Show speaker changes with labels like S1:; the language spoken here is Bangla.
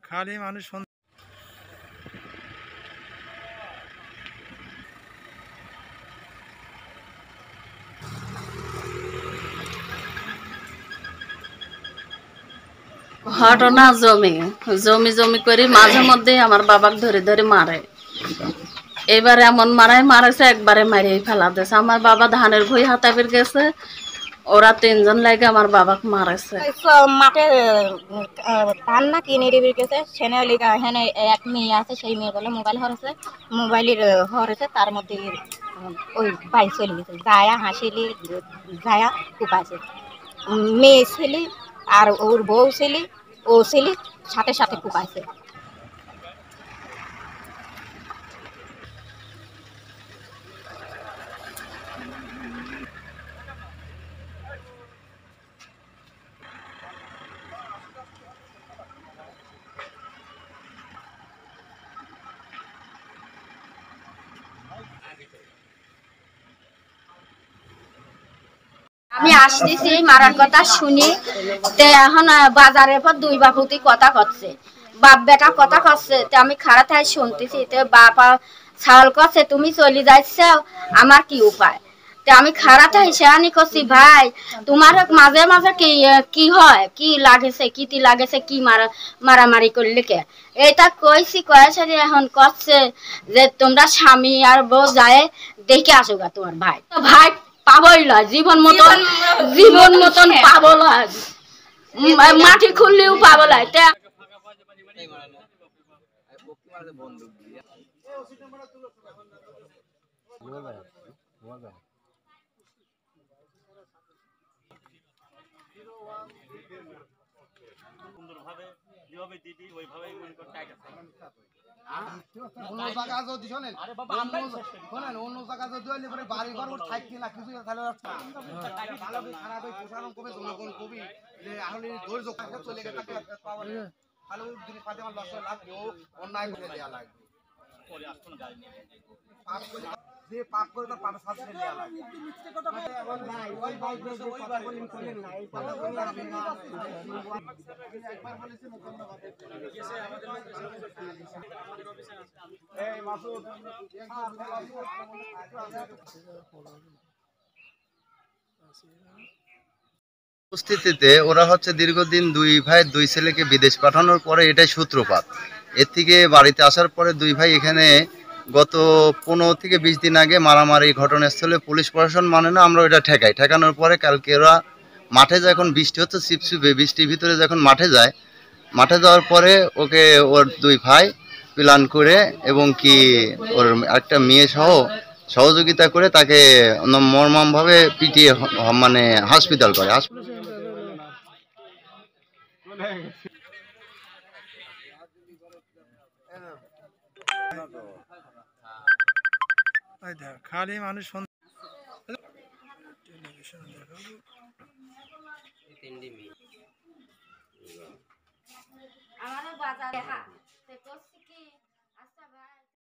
S1: খালি মানুষ
S2: ঘটনা জমি জমি জমি করে মাঝে মধ্যে আমার বাবাকে ধরে ধরে মারে। এবার এমন মারেছে একবারে মারিয়ে ফেলা দিয়েছে। আমার বাবা ধানের ভুই হাতাবের গেছে, ওরা তিনজন লাগে আমার বাবাকে মারেছে।
S3: মাঠে ধান না কিনে দিবি গেছে সেনে লিগা হেনে এক মেয়ে আছে, সেই মেয়ে বলে মোবাইল হরেছে, মোবাইলের হরেছে তার মধ্যে ওই বাই চলে গেছে, যায়া হাসিলি যায়া কুপাইছে। মেয়ে ছেলে আর ওর বউ ছেলে ও ছেলে সাথে সাথে কুপাইছে। আমি আসতেছি মারার কথা শুনি, এখন বাজারের পর দুই বাপুতি কথা করছে, বাপ বেটা কথা করছে। আমি খারাপ থাই শুনতেছি, বাপা ছাগল করছে তুমি চলে যাচ্ছ, আমার কি উপায়? আমি খারাপ থাই সেহানি করছি, ভাই তোমার মাঝে মাঝে কি হয়, কি লাগেছে, কি লাগেছে, কি মারামারি করলে কে? এটা কইছি কয়েছে যে এখন করছে যে তোমরা স্বামী আর বউ যায় দেখে আসো গা তোমার ভাই। ভাই পাবই লয়, জীবন মতন পাবো লয়, মাটি খুললেও পাবো লয়।
S4: অন্য জায়গা যদি শোনেন অন্য জায়গা যদি বাড়ি ঘর থাকছি না কিছু তাহলে কবে জনগণ কবি যে আসলে ধৈর্য চলে গেছে তাহলে যদি পাতে আমার লক্ষ্য লাগবে অন্যায় করে দেওয়া লাগবে, যে পাপ করে তার পাপের শাস্তি দেওয়া লাগবে।
S5: উপস্থিতিতে ওরা হচ্ছে দীর্ঘদিন দুই ভাই দুই ছেলেকে বিদেশ পাঠানোর পরে এটাই সূত্রপাত। এর থেকে বাড়িতে আসার পরে দুই ভাই এখানে গত 15 থেকে 20 দিন আগে মারামারি ঘটনাস্থলে পুলিশ প্রশাসন মানে না, আমরা ওইটা ঠেকানোর পরে কালকে ওরা মাঠে যায়, এখন বৃষ্টি হচ্ছে চিপচিপে, বৃষ্টির ভিতরে যখন মাঠে যায়, মাঠে যাওয়ার পরে ওকে ওর দুই ভাই প্ল্যান করে এবং কি ওর একটা মেয়ে সহ সহযোগিতা করে তাকে মর্মমভাবে পিটিয়ে মানে হসপিটাল করে।
S1: খালি মানুষ
S3: আমারও বাজারে